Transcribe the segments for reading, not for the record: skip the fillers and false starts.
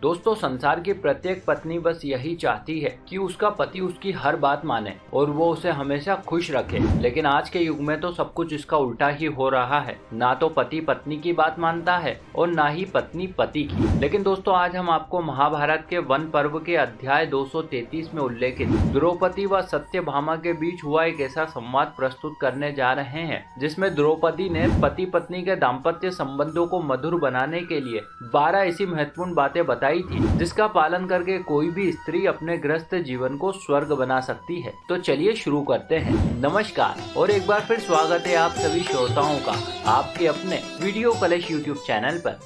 दोस्तों संसार की प्रत्येक पत्नी बस यही चाहती है कि उसका पति उसकी हर बात माने और वो उसे हमेशा खुश रखे। लेकिन आज के युग में तो सब कुछ इसका उल्टा ही हो रहा है। ना तो पति पत्नी की बात मानता है और ना ही पत्नी पति की। लेकिन दोस्तों आज हम आपको महाभारत के वन पर्व के अध्याय 233 में उल्लेखित द्रौपदी व सत्यभामा के बीच हुआ एक ऐसा संवाद प्रस्तुत करने जा रहे हैं जिसमें द्रौपदी ने पति पत्नी के दाम्पत्य संबंधों को मधुर बनाने के लिए 12 ऐसी महत्वपूर्ण बातें बताई थी जिसका पालन करके कोई भी स्त्री अपने ग्रस्त जीवन को स्वर्ग बना सकती है। तो चलिए शुरू करते हैं। नमस्कार और एक बार फिर स्वागत है आप सभी श्रोताओं का आपके अपने वीडियो कलेश यूट्यूब चैनल पर।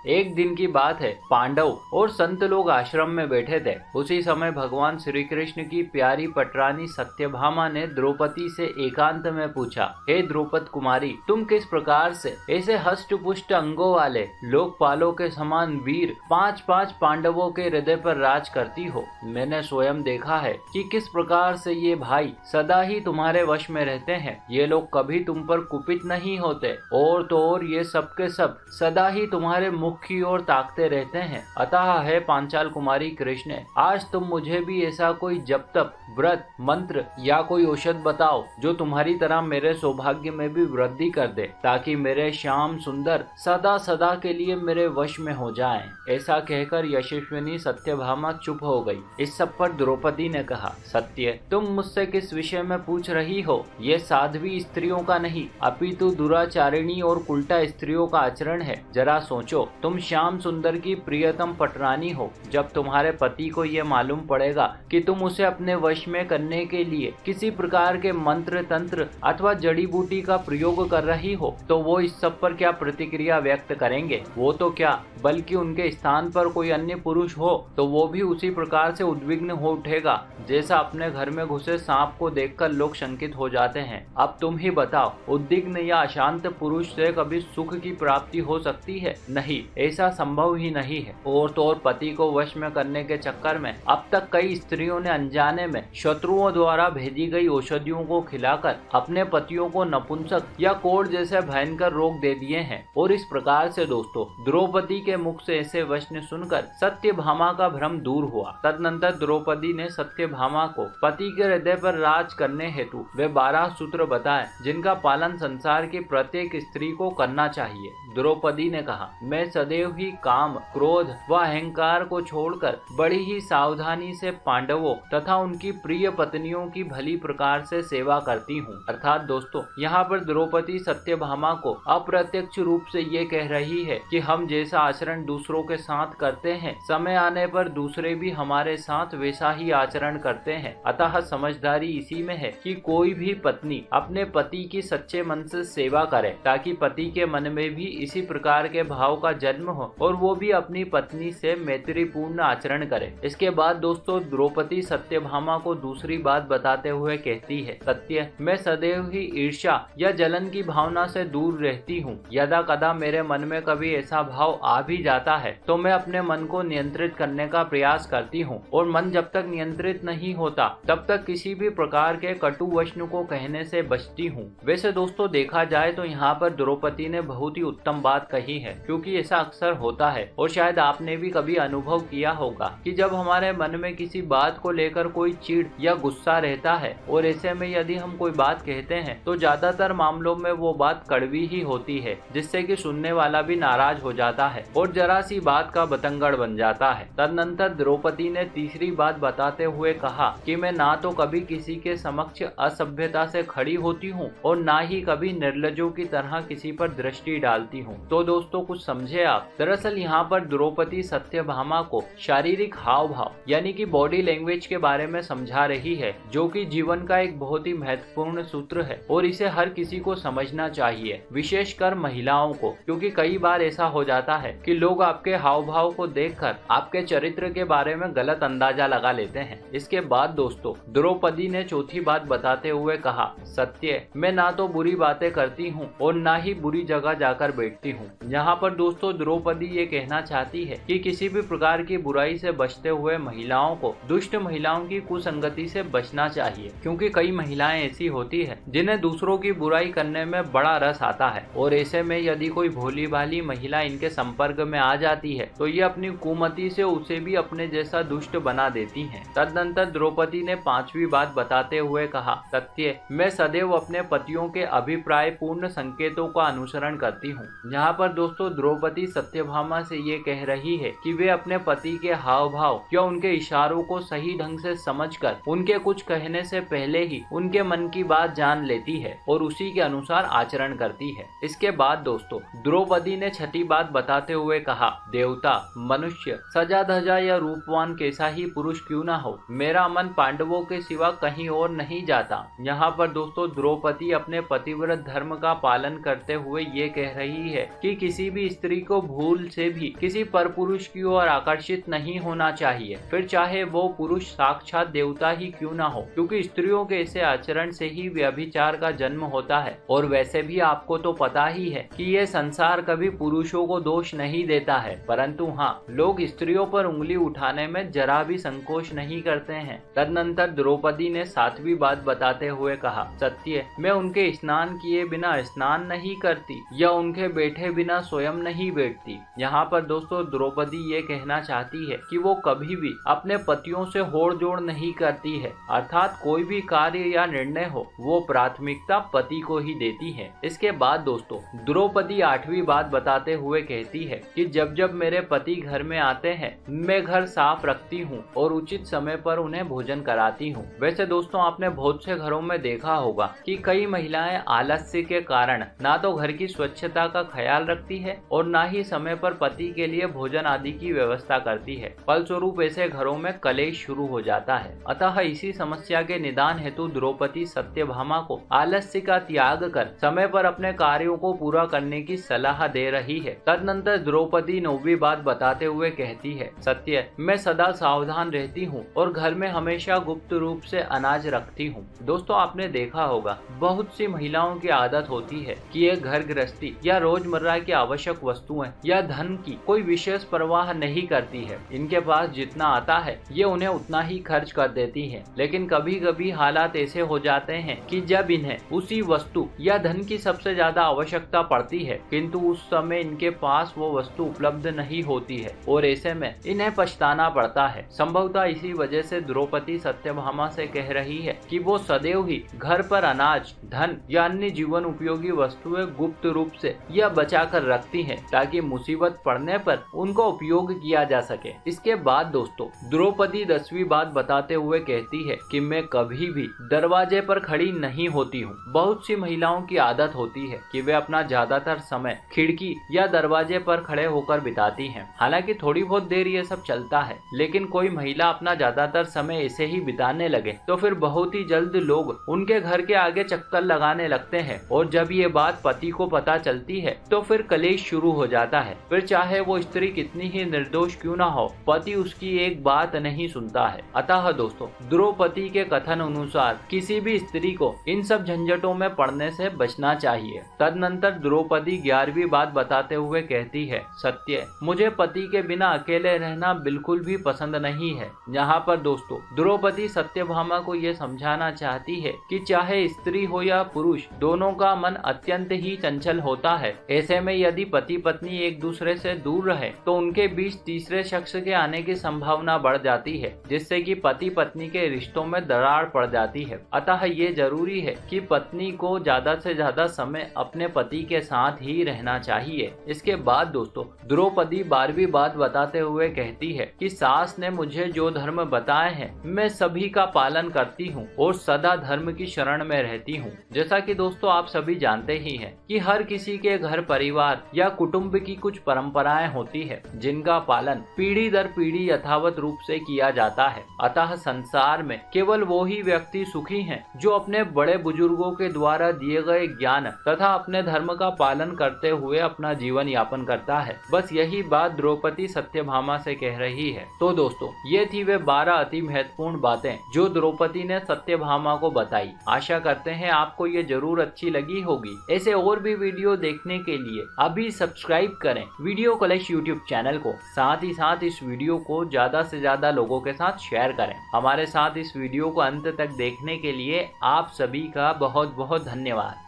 एक दिन की बात है, पांडव और संत लोग आश्रम में बैठे थे। उसी समय भगवान श्री कृष्ण की प्यारी पटरानी सत्यभामा ने द्रौपदी से एकांत में पूछा, हे द्रौपद कुमारी, तुम किस प्रकार से ऐसे हष्ट पुष्ट अंगों वाले लोकपालों के समान वीर 5-5 पांडवों के हृदय पर राज करती हो? मैंने स्वयं देखा है कि किस प्रकार से ये भाई सदा ही तुम्हारे वश में रहते हैं। ये लोग कभी तुम पर कुपित नहीं होते और तो और ये सब के सब सदा ही तुम्हारे मुख की ओर ताकते रहते हैं। अतः है पांचाल कुमारी कृष्ण, आज तुम मुझे भी ऐसा कोई जप तप व्रत मंत्र या कोई औषध बताओ जो तुम्हारी तरह मेरे सौभाग्य में भी वृद्धि कर दे, ताकि मेरे श्याम सुंदर सदा सदा के लिए मेरे वश में हो जाएं। ऐसा कहकर यशस्विनी सत्यभामा चुप हो गई। इस सब पर द्रौपदी ने कहा, सत्य, तुम मुझसे किस विषय में पूछ रही हो? ये साध्वी स्त्रियों का नहीं अपितु दुराचारिणी और उल्टा स्त्रियों का आचरण है। जरा सोचो, तुम श्याम सुंदर की प्रियतम पटरानी हो। जब तुम्हारे पति को यह मालूम पड़ेगा कि तुम उसे अपने वश में करने के लिए किसी प्रकार के मंत्र तंत्र अथवा जड़ी बूटी का प्रयोग कर रही हो, तो वो इस सब पर क्या प्रतिक्रिया व्यक्त करेंगे? वो तो क्या, बल्कि उनके स्थान पर कोई अन्य पुरुष हो तो वो भी उसी प्रकार से उद्विग्न हो उठेगा जैसा अपने घर में घुसे सांप को देखकर लोग शंकित हो जाते हैं। अब तुम ही बताओ, उद्विग्न या अशांत पुरुष से कभी सुख की प्राप्ति हो सकती है? नहीं, ऐसा संभव ही नहीं है। और तो और पति को वश में करने के चक्कर में अब तक कई स्त्रियों ने अनजाने में शत्रुओं द्वारा भेजी गई औषधियों को खिलाकर अपने पतियों को नपुंसक या कोढ़ जैसे भयंकर रोग दे दिए हैं। और इस प्रकार से दोस्तों द्रौपदी के मुख से ऐसे वचन सुनकर सत्यभामा का भ्रम दूर हुआ। तदनंतर द्रौपदी ने सत्यभामा को पति के हृदय पर राज करने हेतु वे 12 सूत्र बताए जिनका पालन संसार की प्रत्येक स्त्री को करना चाहिए। द्रौपदी ने कहा, मैं सदैव ही काम, क्रोध व अहंकार को छोड़कर बड़ी ही सावधानी से पांडवों तथा उनकी प्रिय पत्नियों की भली प्रकार से सेवा करती हूँ। अर्थात दोस्तों यहाँ पर द्रौपदी सत्यभामा को अप्रत्यक्ष रूप से ये कह रही है कि हम जैसा आचरण दूसरों के साथ करते हैं, समय आने पर दूसरे भी हमारे साथ वैसा ही आचरण करते हैं। अतः समझदारी इसी में है कि कोई भी पत्नी अपने पति की सच्चे मन से सेवा करे, ताकि पति के मन में भी इसी प्रकार के भाव का जन्म हो और वो भी अपनी पत्नी से मैत्रीपूर्ण आचरण करे। इसके बाद दोस्तों द्रौपदी सत्यभामा को दूसरी बात बताते हुए कहती है, सत्य, मैं सदैव ही ईर्ष्या या जलन की भावना से दूर रहती हूँ। यदा कदा मेरे मन में कभी ऐसा भाव आ भी जाता है तो मैं अपने मन को नियंत्रित करने का प्रयास करती हूँ, और मन जब तक नियंत्रित नहीं होता तब तक किसी भी प्रकार के कटु वचन को कहने से बचती हूँ। वैसे दोस्तों देखा जाए तो यहाँ पर द्रौपदी ने बहुत ही उत्तम बात कही है, क्योंकि ऐसा अक्सर होता है और शायद आपने भी कभी अनुभव किया होगा कि जब हमारे मन में किसी बात को लेकर कोई चिढ़ या गुस्सा रहता है और ऐसे में यदि हम कोई बात कहते हैं तो ज्यादातर मामलों में वो बात कड़वी ही होती है, जिससे कि सुनने वाला भी नाराज हो जाता है और जरा सी बात का बतंगड़ बन जाता है। तदनंतर द्रौपदी ने तीसरी बात बताते हुए कहा कि मैं ना तो कभी किसी के समक्ष असभ्यता से खड़ी होती हूँ और ना ही कभी निर्लजों की तरह किसी पर दृष्टि डालती हूँ। तो दोस्तों कुछ समझे आप? दरअसल यहाँ पर द्रौपदी सत्यभामा को शारीरिक हाव भाव यानी कि बॉडी लैंग्वेज के बारे में समझा रही है, जो कि जीवन का एक बहुत ही महत्वपूर्ण सूत्र है और इसे हर किसी को समझना चाहिए, विशेषकर महिलाओं को, क्योंकि कई बार ऐसा हो जाता है कि लोग आपके हाव भाव को देखकर आपके चरित्र के बारे में गलत अंदाजा लगा लेते हैं। इसके बाद दोस्तों द्रौपदी ने चौथी बात बताते हुए कहा, सत्य, मैं ना तो बुरी बातें करती हूँ और ना ही बुरी जगह जाकर बैठती हूँ। यहाँ पर दोस्तों द्रौपदी ये कहना चाहती है कि किसी भी प्रकार की बुराई से बचते हुए महिलाओं को दुष्ट महिलाओं की कुसंगति से बचना चाहिए, क्योंकि कई महिलाएं ऐसी होती है जिन्हें दूसरों की बुराई करने में बड़ा रस आता है और ऐसे में यदि कोई भोली भाली महिला इनके संपर्क में आ जाती है तो ये अपनी कुमति से उसे भी अपने जैसा दुष्ट बना देती हैं। तदनंतर द्रौपदी ने 5वीं बात बताते हुए कहा, सत्य, मैं सदैव अपने पतियों के अभिप्राय पूर्ण संकेतों का अनुसरण करती हूँ। यहाँ पर दोस्तों द्रौपदी सत्यभामा से ये कह रही है कि वे अपने पति के हाव भाव या उनके इशारों को सही ढंग से समझकर उनके कुछ कहने से पहले ही उनके मन की बात जान लेती है और उसी के अनुसार आचरण करती है। इसके बाद दोस्तों द्रौपदी ने 6ठी बात बताते हुए कहा, देवता, मनुष्य, सजा धजा या रूपवान कैसा ही पुरुष क्यों ना हो, मेरा मन पांडवों के सिवा कहीं और नहीं जाता। यहाँ पर दोस्तों द्रौपदी अपने पतिव्रत धर्म का पालन करते हुए ये कह रही है कि किसी भी स्त्री को भूल से भी किसी परपुरुष की ओर आकर्षित नहीं होना चाहिए, फिर चाहे वो पुरुष साक्षात देवता ही क्यों ना हो, क्योंकि स्त्रियों के ऐसे आचरण से ही व्यभिचार का जन्म होता है। और वैसे भी आपको तो पता ही है कि ये संसार कभी पुरुषों को दोष नहीं देता है, परंतु हाँ, लोग स्त्रियों पर उंगली उठाने में जरा भी संकोच नहीं करते हैं। तदनंतर द्रौपदी ने 7वीं बात बताते हुए कहा, सत्य, मैं उनके स्नान किए बिना स्नान नहीं करती या उनके बैठे बिना स्वयं नहीं बैठती। यहाँ पर दोस्तों द्रौपदी ये कहना चाहती है कि वो कभी भी अपने पतियों से होड़ जोड़ नहीं करती है, अर्थात कोई भी कार्य या निर्णय हो वो प्राथमिकता पति को ही देती है। इसके बाद दोस्तों द्रौपदी 8वीं बात बताते हुए कहती है कि जब जब मेरे पति घर में आते हैं मैं घर साफ रखती हूँ और उचित समय पर उन्हें भोजन कराती हूँ। वैसे दोस्तों आपने बहुत से घरों में देखा होगा कि कई महिलाएं आलस्य के कारण ना तो घर की स्वच्छता का ख्याल रखती है और ना ही समय पर पति के लिए भोजन आदि की व्यवस्था करती है। फलस्वरूप ऐसे घरों में कलेश शुरू हो जाता है। अतः इसी समस्या के निदान हेतु द्रौपदी सत्यभामा को आलस्य का त्याग कर समय पर अपने कार्यों को पूरा करने की सलाह दे रही है। तदनंतर द्रौपदी 9वीं बात बताते हुए कहती है, सत्य, मैं सदा सावधान रहती हूँ और घर में हमेशा गुप्त रूप से अनाज रखती हूँ। दोस्तों आपने देखा होगा बहुत सी महिलाओं की आदत होती है कि ये घर गृहस्थी या रोजमर्रा की आवश्यक वस्तुएं या धन की कोई विशेष परवाह नहीं करती है। इनके पास जितना आता है ये उन्हें उतना ही खर्च कर देती है। लेकिन कभी कभी हालात ऐसे हो जाते हैं कि जब इन्हें उसी वस्तु या धन की सबसे ज्यादा आवश्यकता पड़ती है किंतु उस समय इनके पास वो वस्तु उपलब्ध नहीं होती है और ऐसे में इन्हें पछताना पड़ता है। संभवतः इसी वजह से द्रौपदी सत्यभामा से कह रही है कि वो सदैव ही घर पर अनाज, धन या अन्य जीवन उपयोगी वस्तुएं गुप्त रूप से या बचा कर रखती है ताकि मुसीबत पड़ने पर उनको उपयोग किया जा सके। इसके बाद दोस्तों द्रौपदी 10वीं बात बताते हुए कहती है कि मैं कभी भी दरवाजे पर खड़ी नहीं होती हूँ। बहुत सी महिलाओं की आदत होती है कि वे अपना ज्यादातर समय खिड़की या दरवाजे पर खड़े होकर बिताती हैं। हालांकि थोड़ी बहुत देर ये सब चलता है, लेकिन कोई महिला अपना ज्यादातर समय ऐसे ही बिताने लगे तो फिर बहुत ही जल्द लोग उनके घर के आगे चक्कर लगाने लगते हैं और जब ये बात पति को पता चलती है तो फिर कलेश शुरू हो जाता है। फिर चाहे वो स्त्री कितनी ही निर्दोष क्यों ना हो, पति उसकी एक बात नहीं सुनता है। अतः दोस्तों द्रौपदी के कथन अनुसार किसी भी स्त्री को इन सब झंझटों में पड़ने से बचना चाहिए। तदनंतर द्रौपदी 11वीं बात बताते हुए कहती है, सत्य, मुझे पति के बिना अकेले रहना बिल्कुल भी पसंद नहीं है। यहाँ पर दोस्तों द्रौपदी सत्यभामा को ये समझाना चाहती है कि चाहे स्त्री हो या पुरुष, दोनों का मन अत्यंत ही चंचल होता है। ऐसे में यदि पति पत्नी एक दूसरे से दूर रहे तो उनके बीच तीसरे शख्स के आने की संभावना बढ़ जाती है, जिससे कि पति पत्नी के रिश्तों में दरार पड़ जाती है। अतः ये जरूरी है कि पत्नी को ज्यादा से ज्यादा समय अपने पति के साथ ही रहना चाहिए। इसके बाद दोस्तों द्रौपदी 12वीं बात बताते हुए कहती है कि सास ने मुझे जो धर्म बताए हैं मैं सभी का पालन करती हूँ और सदा धर्म की शरण में रहती हूँ। जैसा कि दोस्तों आप सभी जानते ही हैं कि हर किसी के घर परिवार या कुटुंब की कुछ परंपराएं होती है जिनका पालन पीढ़ी दर पीढ़ी यथावत रूप से किया जाता है। अतः संसार में केवल वो ही व्यक्ति सुखी हैं जो अपने बड़े बुजुर्गों के द्वारा दिए गए ज्ञान तथा अपने धर्म का पालन करते हुए अपना जीवन यापन करता है। बस यही बात द्रौपदी सत्यभामा से कह रही है। तो दोस्तों ये थी वे 12 अति महत्वपूर्ण बातें जो द्रौपदी ने सत्यभामा को बताई। आशा करते हैं आपको ये जरूर अच्छी लगी होगी। ऐसे और भी वीडियो देखने के लिए अभी सब्सक्राइब सब्सक्राइब करें वीडियो कलेश यूट्यूब चैनल को। साथ ही साथ इस वीडियो को ज्यादा से ज्यादा लोगों के साथ शेयर करें। हमारे साथ इस वीडियो को अंत तक देखने के लिए आप सभी का बहुत बहुत धन्यवाद।